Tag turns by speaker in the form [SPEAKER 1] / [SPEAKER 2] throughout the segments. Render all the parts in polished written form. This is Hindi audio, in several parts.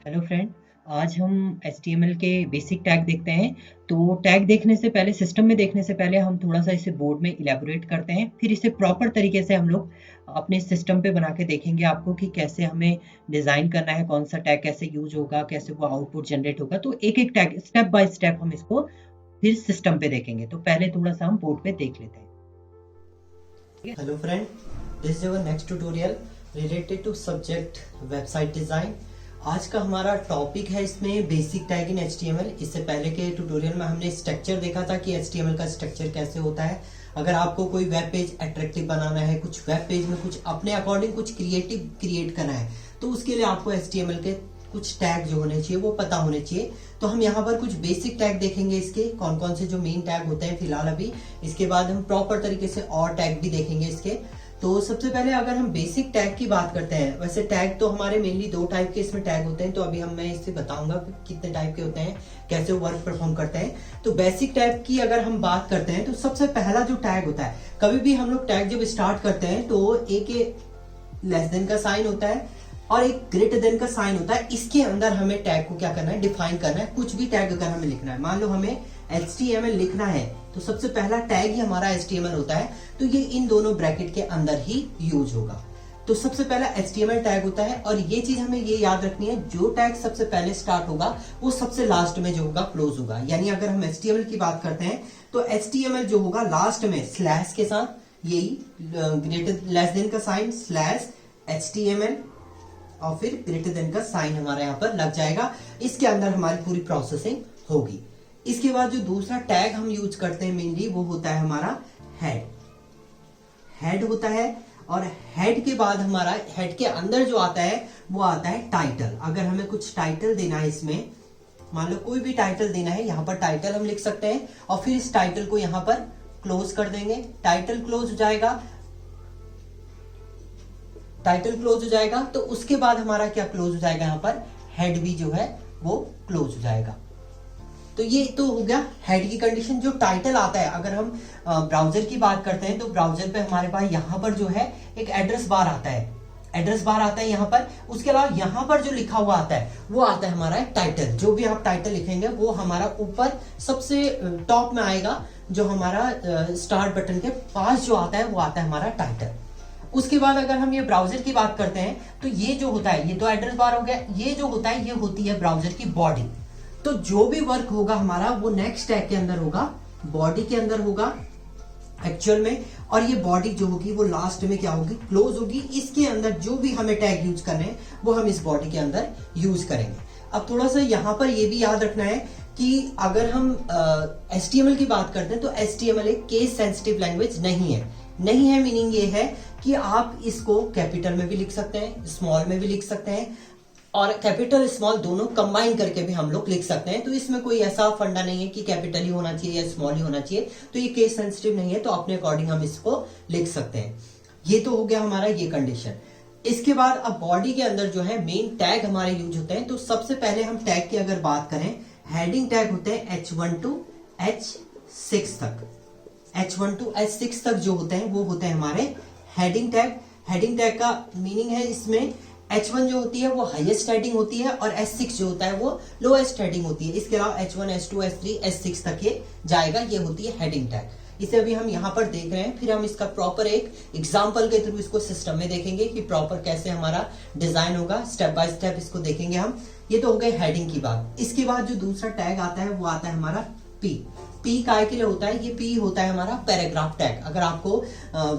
[SPEAKER 1] Hello friend. आज हम HTML के बेसिक टैग देखते हैं। तो टैग देखने से पहले, सिस्टम में देखने से पहले हम थोड़ा सा इसे बोर्ड में इलेबोरेट करते हैं, फिर इसे प्रॉपर तरीके से हम लोग अपने सिस्टम पे बना के देखेंगे आपको कि कैसे हमें डिज़ाइन करना है, कौन सा टैग कैसे यूज होगा, कैसे वो आउटपुट जनरेट होगा। तो एक एक टैग स्टेप बाय स्टेप हम इसको फिर सिस्टम पे देखेंगे। तो पहले थोड़ा सा हम बोर्ड पे देख लेते हैं।
[SPEAKER 2] Hello friend, this is our next tutorial related to subject website design। आज का हमारा टॉपिक है इसमें बेसिक टैग इन HTML। इससे पहले के ट्यूटोरियल में हमने स्ट्रक्चर देखा था कि HTML का स्ट्रक्चर कैसे होता है। अगर आपको कोई वेब पेज अट्रैक्टिव बनाना है, कुछ वेब पेज में कुछ अपने अकॉर्डिंग कुछ क्रिएटिव क्रिएट करना है, तो उसके लिए आपको HTML के कुछ टैग जो होने चाहिए वो पता होने चाहिए। तो हम यहाँ पर कुछ बेसिक टैग देखेंगे, इसके कौन कौन से जो मेन टैग होते हैं फिलहाल अभी। इसके बाद हम प्रॉपर तरीके से और टैग भी देखेंगे इसके। तो सबसे पहले अगर हम बेसिक टैग की बात करते हैं, वैसे टैग तो हमारे मेनली दो टाइप के इसमें टैग होते हैं। तो अभी मैं इससे बताऊंगा कितने टाइप के होते हैं, कैसे वर्क परफॉर्म करते हैं। तो बेसिक टैग की अगर हम बात करते हैं तो सबसे पहला जो टैग होता है, कभी भी हम लोग टैग जब स्टार्ट करते हैं तो एक लेस देन का साइन होता है और एक ग्रेटर देन का साइन होता है। इसके अंदर हमें टैग को क्या करना है, डिफाइन करना है। कुछ भी टैग अगर हमें लिखना है, मान लो हमें HTML लिखना है, तो सबसे पहला टैग ही हमारा HTML होता है। तो ये इन दोनों ब्रैकेट के अंदर ही यूज होगा। तो सबसे पहला HTML टैग होता है। और ये चीज हमें ये याद रखनी है, जो टैग सबसे पहले स्टार्ट होगा वो सबसे लास्ट में जो होगा क्लोज होगा। यानी अगर हम HTML की बात करते हैं तो HTML जो होगा लास्ट में स्लैश के साथ, यही ग्रेटर लेस देन का साइन स्लैश HTML और फिर ग्रेटर देन का साइन हमारे यहाँ पर लग जाएगा। इसके अंदर हमारी पूरी प्रोसेसिंग होगी। इसके बाद जो दूसरा टैग हम यूज करते हैं मेनली वो होता है हमारा हेड होता है। और हेड के बाद हमारा हेड के अंदर जो आता है वो आता है टाइटल। अगर हमें कुछ टाइटल देना है इसमें, मान लो कोई भी टाइटल देना है, यहाँ पर टाइटल हम लिख सकते हैं और फिर इस टाइटल को यहाँ पर क्लोज कर देंगे। टाइटल क्लोज हो जाएगा, तो उसके बाद हमारा क्या क्लोज हो जाएगा, यहाँ पर हेड भी जो है वो क्लोज हो जाएगा। तो ये तो हो गया हेड की कंडीशन। जो टाइटल आता है, अगर हम ब्राउजर की बात करते हैं तो ब्राउजर पे हमारे पास यहाँ पर जो है एक एड्रेस बार आता है, यहाँ पर। उसके अलावा यहाँ पर जो लिखा हुआ आता है वो आता है हमारा टाइटल। जो भी आप टाइटल लिखेंगे वो हमारा ऊपर सबसे टॉप में आएगा। जो हमारा स्टार्ट बटन के पास जो आता है वो आता है हमारा टाइटल। उसके बाद अगर हम ये ब्राउजर की बात करते हैं तो ये जो होता है, ये तो एड्रेस बार हो गया। ये जो होता है ये होती है ब्राउजर की बॉडी। तो जो भी वर्क होगा हमारा वो नेक्स्ट टैग के अंदर होगा, बॉडी के अंदर होगा एक्चुअल में। और ये बॉडी जो होगी वो लास्ट में क्या होगी, क्लोज होगी। इसके अंदर जो भी हमें टैग यूज करने हैं वो हम इस बॉडी के अंदर यूज करेंगे। अब थोड़ा सा यहाँ पर ये भी याद रखना है कि अगर हम HTML की बात करते हैं तो HTML एक केस सेंसिटिव लैंग्वेज नहीं है। मीनिंग ये है कि आप इसको कैपिटल में भी लिख सकते हैं, स्मॉल में भी लिख सकते हैं, और कैपिटल स्मॉल दोनों कंबाइन करके भी हम लोग लिख सकते हैं। तो इसमें कोई ऐसा फंडा नहीं है कि कैपिटल ही होना चाहिए या स्मॉल ही होना चाहिए। तो ये केस सेंसिटिव नहीं है, तो अपने अकॉर्डिंग हम इसको लिख सकते हैं। ये तो हो गया हमारा ये कंडीशन। इसके बाद अब बॉडी के अंदर जो है मेन टैग हमारे यूज होते हैं। तो सबसे पहले हम टैग की अगर बात करें, हेडिंग टैग होते हैं H1 to H6 तक। H1 to H6 तक जो होते हैं वो होते हैं हमारे हेडिंग टैग का मीनिंग है इसमें H1 जो होती है वो हाईएस्ट हेडिंग होती है और H6 जो होता है वो लोएस्ट हेडिंग होती है। इसके अलावा H1, H2, H3, H6 तक ये जाएगा, ये होती है हेडिंग टैग। इसे अभी हम यहाँ पर देख रहे हैं, फिर हम इसका प्रॉपर एक एग्जाम्पल के थ्रू इसको सिस्टम में देखेंगे कि प्रॉपर कैसे हमारा डिजाइन होगा। स्टेप बाय स्टेप इसको देखेंगे हम। ये तो हो गए हेडिंग की बात। इसके बाद जो दूसरा टैग आता है वो आता है हमारा पी काय के लिए होता है। ये पी होता है हमारा पैराग्राफ टैग। अगर आपको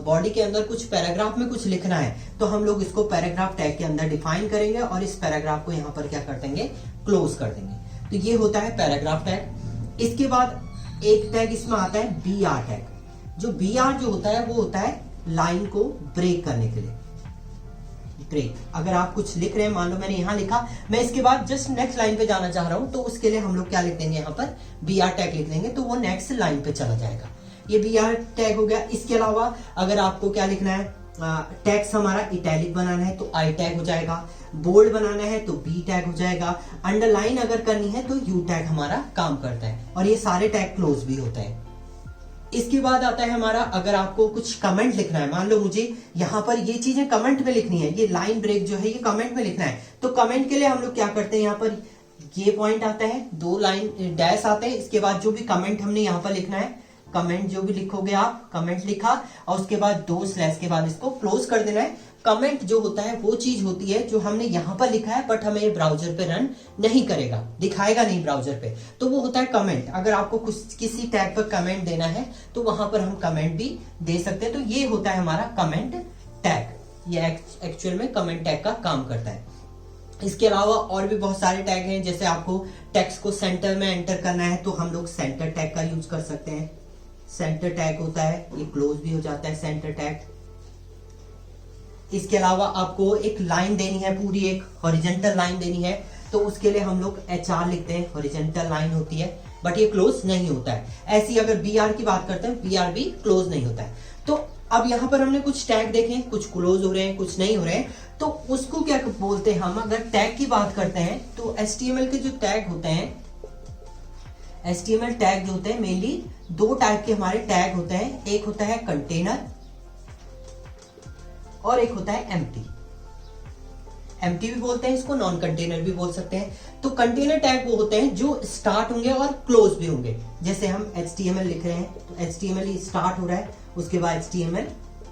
[SPEAKER 2] बॉडी के अंदर कुछ पैराग्राफ में कुछ लिखना है तो हम लोग इसको पैराग्राफ टैग के अंदर डिफाइन करेंगे और इस पैराग्राफ को यहाँ पर क्या कर देंगे, क्लोज कर देंगे। तो ये होता है पैराग्राफ टैग। इसके बाद एक टैग इसमें आता है BR टैग। जो BR जो होता है वो होता है लाइन को ब्रेक करने के लिए। ब्रेक, अगर आप कुछ लिख रहे हैं, मान लो मैंने यहाँ लिखा, मैं इसके बाद जस्ट नेक्स्ट लाइन पे जाना चाह रहा हूं, तो उसके लिए हम लोग क्या लिख देंगे, यहाँ पर BR टैग लिख देंगे, तो वो नेक्स्ट लाइन पे चला जाएगा। ये BR टैग हो गया। इसके अलावा अगर आपको क्या लिखना है, टेक्स्ट हमारा इटैलिक बनाना है तो I टैग हो जाएगा, बोल्ड बनाना है तो B टैग हो जाएगा, अंडरलाइन अगर करनी है तो U टैग हमारा काम करता है। और ये सारे टैग क्लोज भी होते हैं। इसके बाद आता है हमारा, अगर आपको कुछ कमेंट लिखना है, मान लो मुझे यहाँ पर ये चीजें कमेंट में लिखनी है, ये लाइन ब्रेक जो है ये कमेंट में लिखना है, तो कमेंट के लिए हम लोग क्या करते हैं, यहाँ पर ये पॉइंट आता है, 2 लाइन डैश आते हैं, इसके बाद जो भी कमेंट हमने यहाँ पर लिखना है, कमेंट जो भी लिखोगे आप, कमेंट लिखा और उसके बाद 2 स्लैश के बाद इसको क्लोज कर देना है। कमेंट जो होता है वो चीज होती है जो हमने यहाँ पर लिखा है बट हमें ब्राउजर पे रन नहीं करेगा, दिखाएगा नहीं ब्राउजर पे, तो वो होता है कमेंट। अगर आपको कुछ किसी टैग पर कमेंट देना है तो वहां पर हम कमेंट भी दे सकते हैं, तो ये होता है हमारा कमेंट टैग, ये एक्चुअल में कमेंट टैग का काम करता है। इसके अलावा और भी बहुत सारे टैग हैं, जैसे आपको टेक्स्ट को सेंटर में एंटर करना है तो हम लोग सेंटर टैग का यूज कर सकते हैं, सेंटर टैग होता है, ये क्लोज भी हो जाता है सेंटर टैग। इसके अलावा आपको एक लाइन देनी है, पूरी एक हॉरिजेंटल लाइन देनी है, तो उसके लिए हम लोग HR लिखते हैं, हॉरिजेंटल लाइन होती है, बट ये क्लोज नहीं होता है। ऐसी अगर BR की बात करते हैं, BR भी क्लोज नहीं होता है। तो अब यहाँ पर हमने कुछ टैग देखे, कुछ क्लोज हो रहे हैं, कुछ नहीं हो रहे हैं, तो उसको क्या बोलते हैं हम, अगर टैग की बात करते हैं तो HTML के जो टैग होते हैं, HTML टैग जो होते हैं मेनली 2 टाइप के हमारे टैग होते हैं, एक होता है कंटेनर और एक होता है एम्प्टी। एम्प्टी भी बोलते हैं इसको, नॉन कंटेनर भी बोल सकते हैं। तो कंटेनर टैग वो होते हैं जो स्टार्ट होंगे और क्लोज भी होंगे, जैसे हम HTML लिख रहे हैं तो HTML स्टार्ट हो रहा है, उसके बाद HTML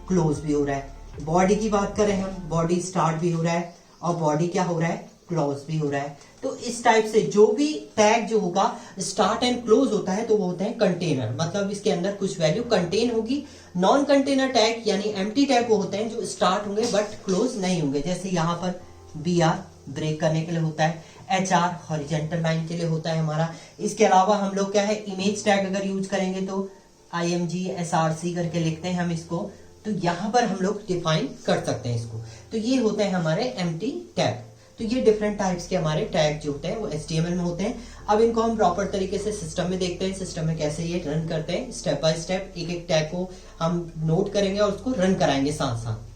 [SPEAKER 2] क्लोज भी हो रहा है। बॉडी की बात करें हम, बॉडी स्टार्ट भी हो रहा है और बॉडी क्या हो रहा है, क्लोज भी हो रहा है। तो इस टाइप से जो भी टैग जो होगा स्टार्ट एंड क्लोज होता है तो वो होते हैं कंटेनर, मतलब इसके अंदर कुछ वैल्यू कंटेन होगी। नॉन कंटेनर टैग यानी एम्प्टी टैग वो होते हैं जो स्टार्ट होंगे बट क्लोज नहीं होंगे, जैसे यहाँ पर BR ब्रेक करने के लिए होता है, HR हॉरिजेंटल लाइन के लिए होता है हमारा। इसके अलावा हम लोग क्या है, इमेज टैग अगर यूज करेंगे तो IMG SRC करके लिखते हैं हम इसको, तो यहाँ पर हम लोग डिफाइन कर सकते हैं इसको। तो ये होते हैं हमारे एम्प्टी टैग। तो ये डिफरेंट टाइप्स के हमारे टैग जो होते हैं वो HTML में होते हैं। अब इनको हम प्रॉपर तरीके से सिस्टम में देखते हैं, सिस्टम में कैसे ये रन करते हैं, स्टेप बाय स्टेप एक एक टैग को हम नोट करेंगे और उसको रन कराएंगे साथ साथ।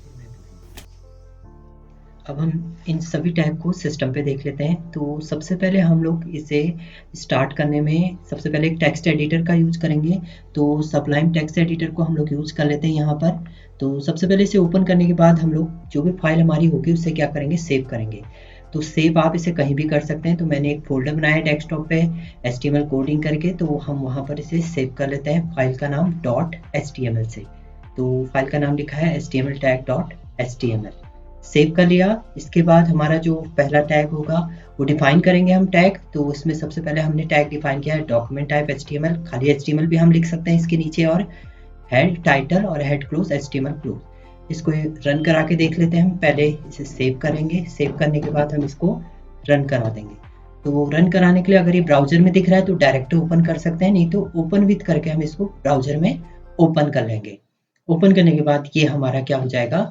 [SPEAKER 1] अब हम इन सभी टैग को सिस्टम पे देख लेते हैं। तो सबसे पहले हम लोग इसे स्टार्ट करने में सबसे पहले एक टेक्स्ट एडिटर का यूज करेंगे, तो सबलाइम टेक्स्ट एडिटर को हम लोग यूज कर लेते हैं यहाँ पर। तो सबसे पहले इसे ओपन करने के बाद हम लोग जो भी फाइल हमारी होगी उससे क्या करेंगे, सेव करेंगे। तो सेव आप इसे कहीं भी कर सकते हैं, तो मैंने एक फोल्डर बनाया है डेस्कटॉप पे HTML कोडिंग करके, तो हम वहाँ पर इसे सेव कर लेते हैं, फाइल का नाम .html से। तो फाइल का नाम लिखा है HTML tag.html, सेव कर लिया। इसके बाद हमारा जो पहला टैग होगा वो डिफाइन करेंगे हम टैग। तो उसमें सबसे पहले हमने टैग डिफाइन किया है डॉक्यूमेंट टाइप HTML, खाली HTML भी हम लिख सकते हैं इसके नीचे, और हेड टाइटल और हेड क्लोज HTML क्लोज। इसको रन करा के देख लेते हैं हम, पहले इसे सेव करेंगे, सेव करने के बाद हम इसको रन करा देंगे। तो रन कराने के लिए अगर ये ब्राउजर में दिख रहा है तो डायरेक्ट ओपन कर सकते हैं, नहीं तो ओपन विथ करके हम इसको ब्राउजर में ओपन कर लेंगे। ओपन करने के बाद ये हमारा क्या हो जाएगा,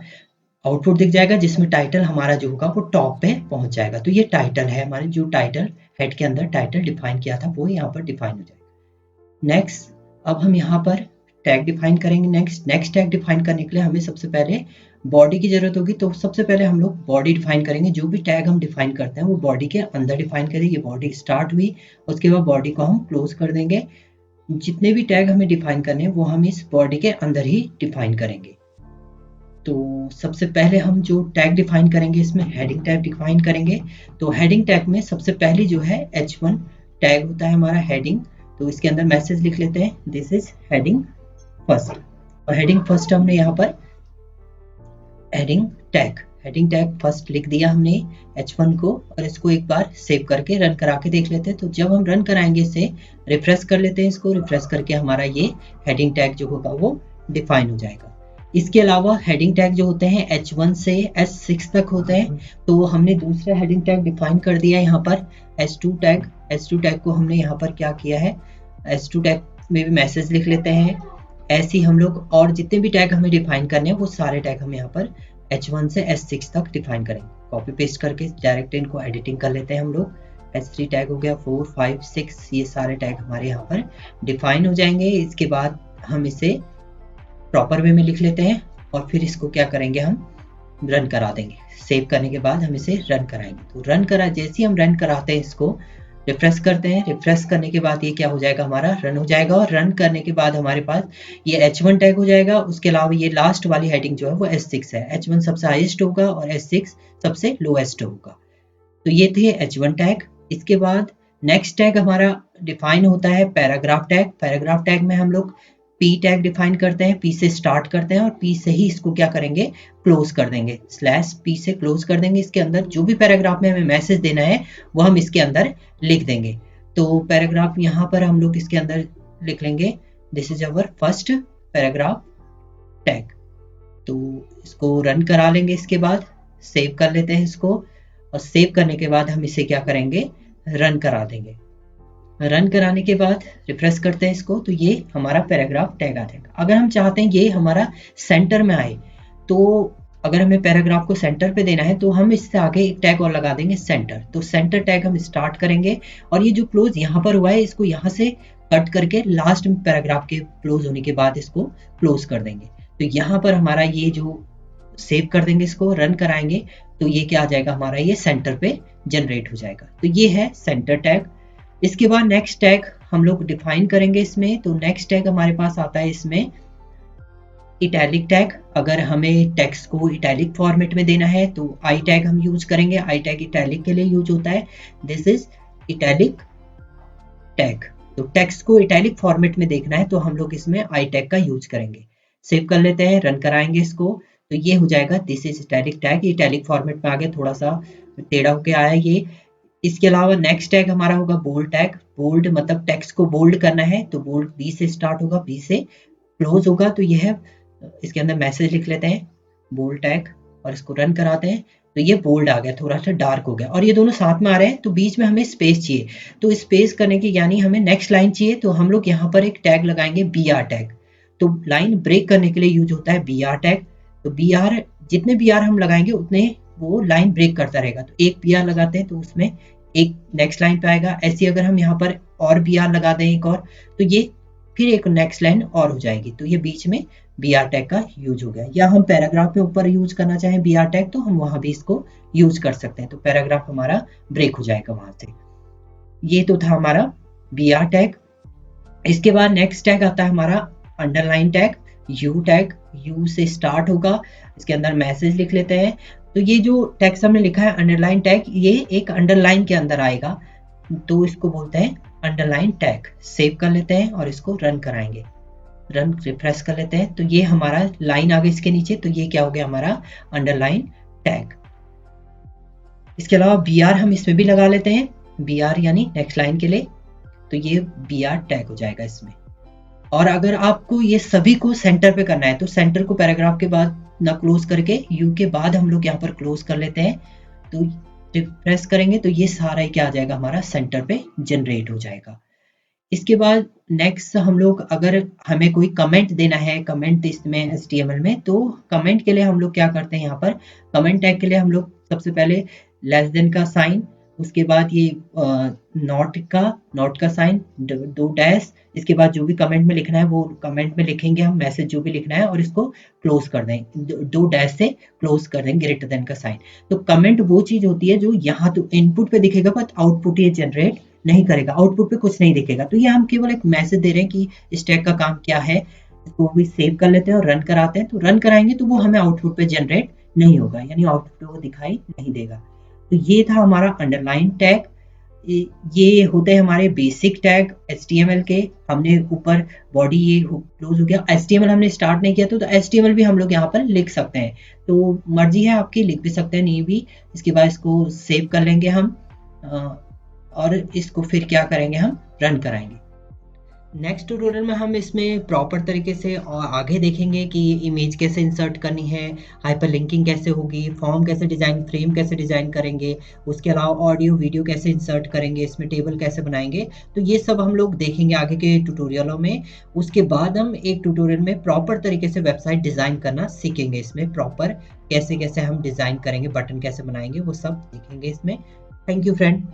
[SPEAKER 1] आउटपुट दिख जाएगा जिसमें टाइटल हमारा जो होगा वो टॉप पे पहुंच जाएगा। तो ये टाइटल है हमारे, जो टाइटल हेड के अंदर टाइटल डिफाइन किया था वो यहाँ पर डिफाइन हो जाएगा। नेक्स्ट, अब हम यहाँ पर टैग डिफाइन करेंगे। नेक्स्ट टैग डिफाइन करने के लिए हमें सबसे पहले बॉडी की जरूरत होगी, तो सबसे पहले हम लोग बॉडी डिफाइन करेंगे। जो भी टैग हम डिफाइन करते हैं वो बॉडी के अंदर डिफाइन करेंगे। ये बॉडी स्टार्ट हुई, उसके बाद बॉडी को हम क्लोज कर देंगे। जितने भी टैग हमें डिफाइन करने हैं वो हम इस बॉडी के अंदर ही डिफाइन करेंगे। तो सबसे पहले हम जो टैग डिफाइन करेंगे इसमें हेडिंग टैग डिफाइन करेंगे। तो हेडिंग टैग में सबसे पहली जो है H1 टैग होता है हमारा हेडिंग, तो इसके अंदर मैसेज लिख लेते हैं, दिस इज हेडिंग फर्स्ट। और हेडिंग फर्स्ट हमने यहाँ पर हेडिंग टैग फर्स्ट लिख दिया हमने H1 को, और इसको एक बार सेव करके रन करा के देख लेते हैं। तो जब हम रन कराएंगे इसे रिफ्रेश कर लेते हैं, इसको रिफ्रेश करके हमारा ये हेडिंग टैग जो होगा वो डिफाइन हो जाएगा। इसके अलावा हेडिंग टैग जो होते हैं H1 से S6 तक होते हैं, तो हमने दूसरा हेडिंग टैग डिफाइन कर दिया है यहाँ पर S2 टैग को हमने यहाँ पर क्या किया है, S2 टैग में भी मैसेज लिख लेते हैं। ऐसे ही हम लोग और जितने भी टैग हमें डिफाइन करने हैं वो सारे टैग हम यहाँ पर H1 से S6 तक डिफाइन करेंगे। कॉपी पेस्ट करके डायरेक्ट इनको एडिटिंग कर लेते हैं हम लोग। S3 टैग हो गया, 4, 5, 6, ये सारे टैग हमारे यहाँ पर डिफाइन हो जाएंगे। इसके बाद हम इसे प्रॉपर वे में लिख लेते हैं और फिर इसको क्या करेंगे, हम रन करा देंगे। सेव करने के बाद हम इसे रन कराएंगे। तो जैसे ही हम रन कराते हैं इसको, रिफ्रेश करते हैं। रिफ्रेश करने के बाद ये क्या हो जाएगा, हमारा रन हो जाएगा, और रन करने के बाद हमारे पास ये H1 टैग हो जाएगा। उसके अलावा ये लास्ट वाली हेडिंग जो है वो S6 है। H1 सबसे हाईएस्ट होगा और S6 सबसे लोएस्ट होगा। तो ये थे H1 टैग। इसके बाद नेक्स्ट टैग हमारा डिफाइन होता है पैराग्राफ टैग। पैराग्राफ टैग में हम लोग P टैग डिफाइन करते हैं, P से स्टार्ट करते हैं और P से ही इसको क्या करेंगे, क्लोज कर देंगे, /P से क्लोज कर देंगे। इसके अंदर जो भी पैराग्राफ में हमें मैसेज देना है वो हम इसके अंदर लिख देंगे। तो पैराग्राफ यहाँ पर हम लोग इसके अंदर लिख लेंगे, this is our first paragraph tag. तो इसको रन करा लेंगे, इसके बाद सेव कर लेते हैं इसको, और सेव करने के बाद हम इसे क्या करेंगे, रन करा देंगे। रन कराने के बाद रिफ्रेश करते हैं इसको, तो ये हमारा पैराग्राफ टैग आ जाएगा। अगर हम चाहते हैं ये हमारा सेंटर में आए, तो अगर हमें पैराग्राफ को सेंटर पे देना है तो हम इससे आगे एक टैग और लगा देंगे, सेंटर। तो सेंटर टैग हम स्टार्ट करेंगे, और ये जो क्लोज यहाँ पर हुआ है इसको यहाँ से कट करके लास्ट पैराग्राफ के क्लोज होने के बाद इसको क्लोज कर देंगे। तो यहाँ पर हमारा ये जो सेव कर देंगे, इसको रन कराएंगे, तो ये क्या आ जाएगा, हमारा ये सेंटर पे जनरेट हो जाएगा। तो ये है सेंटर टैग। इसके बाद नेक्स्ट टैग हम लोग डिफाइन करेंगे इसमें। तो नेक्स्ट टैग हमारे पास आता है इसमें इटैलिक टैग। अगर हमें टेक्स्ट को इटैलिक फॉर्मेट में देना है तो आई टैग हम यूज करेंगे। आई टैग इटैलिक के लिए यूज होता है, दिस इज इटैलिक टैग। तो टेक्स्ट को इटैलिक फॉर्मेट में देखना है तो हम लोग इसमें आई टैग का यूज करेंगे। सेव कर लेते हैं, रन कराएंगे इसको, तो ये हो जाएगा, this is italic tag. Italic format में आगे थोड़ा सा टेढ़ा होके आया ये। इसके अलावा नेक्स्ट टैग हमारा होगा बोल्ड टैग। बोल्ड मतलब टेक्स्ट को बोल्ड करना है, तो बोल्ड बी से स्टार्ट होगा, बी से क्लोज होगा। तो ये है, इसके अंदर मैसेज लिख लेते हैं बोल्ड टैग, और इसको रन कराते हैं, तो ये बोल्ड आ गया, थोड़ा सा डार्क हो गया, और ये दोनों साथ में आ रहे हैं। तो बीच में हमें स्पेस चाहिए, तो स्पेस करने की यानी हमें नेक्स्ट लाइन चाहिए, तो हम लोग यहाँ पर एक टैग लगाएंगे BR टैग। तो लाइन ब्रेक करने के लिए यूज होता है BR टैग। तो BR, जितने BR हम लगाएंगे उतने वो लाइन ब्रेक करता रहेगा। तो एक BR लगाते हैं तो उसमें एक नेक्स्ट लाइन पे आएगा। ऐसे अगर हम यहाँ पर और BR लगा दें एक और, तो ये फिर एक नेक्स्ट लाइन और हो जाएगी। तो ये बीच में BR टैग का यूज हो गया। या हम पैराग्राफ के ऊपर यूज करना चाहें BR टैग, तो हम वहां भी इसको यूज कर सकते हैं। तो पैराग्राफ हमारा ब्रेक हो जाएगा वहां से। ये तो था हमारा BR टैग। इसके बाद नेक्स्ट टैग आता है हमारा underline tag, U tag. U से स्टार्ट होगा, इसके अंदर मैसेज लिख लेते हैं। तो ये जो टेक्स्ट हमने लिखा है अंडरलाइन टैग, ये एक अंडरलाइन के अंदर आएगा, तो इसको बोलते हैं अंडरलाइन टैग। सेव कर लेते हैं और इसको रन कराएंगे, रन रिफ्रेश कर लेते हैं, तो ये हमारा लाइन आ गई इसके नीचे। तो ये क्या हो गया, हमारा अंडरलाइन टैग। इसके अलावा BR हम इसमें भी लगा लेते हैं, BR यानी नेक्स्ट लाइन के लिए, तो ये BR टैग हो जाएगा इसमें। और अगर आपको ये सभी को सेंटर पे करना है तो सेंटर को पैराग्राफ के बाद ना क्लोज करके U के बाद हम लोग यहाँ पर क्लोज कर लेते हैं। तो रिफ्रेश करेंगे तो ये सारा ही क्या आ जाएगा, हमारा सेंटर पे जनरेट हो जाएगा। इसके बाद नेक्स्ट हम लोग, अगर हमें कोई कमेंट देना है, कमेंट इसमें HTML में, तो कमेंट के लिए हम लोग क्या करते हैं, यहाँ पर कमेंट टैग के लिए हम लोग सबसे पहले लेस देन का साइन, उसके बाद ये नॉट का साइन, 2 डैश, इसके बाद जो भी कमेंट में लिखना है वो कमेंट में लिखेंगे हम, मैसेज जो भी लिखना है, और इसको क्लोज कर दें, 2 डैश से क्लोज कर दें, ग्रेटर देन का साइन। तो कमेंट वो चीज होती है जो यहाँ तो इनपुट पे दिखेगा बट आउटपुट ये जनरेट नहीं करेगा, आउटपुट पे कुछ नहीं दिखेगा। तो ये हम केवल एक मैसेज दे रहे हैं कि इस टैग का काम क्या है। इसको भी सेव कर लेते हैं और रन कराते हैं। तो रन कराएंगे तो वो हमें आउटपुट पे जनरेट नहीं होगा, यानी आउटपुट पे वो दिखाई नहीं देगा। तो ये था हमारा अंडरलाइन टैग। ये होते हैं हमारे बेसिक टैग HTML के। हमने ऊपर बॉडी ये क्लोज हो गया, HTML हमने स्टार्ट नहीं किया तो HTML भी हम लोग यहाँ पर लिख सकते हैं। तो मर्जी है आपकी, लिख भी सकते हैं, नहीं भी। इसके बाद इसको सेव कर लेंगे हम, और इसको फिर क्या करेंगे, हम रन कराएंगे। नेक्स्ट ट्यूटोरियल में हम इसमें प्रॉपर तरीके से और आगे देखेंगे कि इमेज कैसे इंसर्ट करनी है, हाइपरलिंकिंग कैसे होगी, फॉर्म कैसे डिजाइन, फ्रेम कैसे डिजाइन करेंगे, उसके अलावा ऑडियो वीडियो कैसे इंसर्ट करेंगे, इसमें टेबल कैसे बनाएंगे। तो ये सब हम लोग देखेंगे आगे के ट्यूटोरियलों में। उसके बाद हम एक ट्यूटोरियल में प्रॉपर तरीके से वेबसाइट डिजाइन करना सीखेंगे। इसमें प्रॉपर कैसे कैसे हम डिजाइन करेंगे, बटन कैसे बनाएंगे, वो सब देखेंगे इसमें। Thank you friend.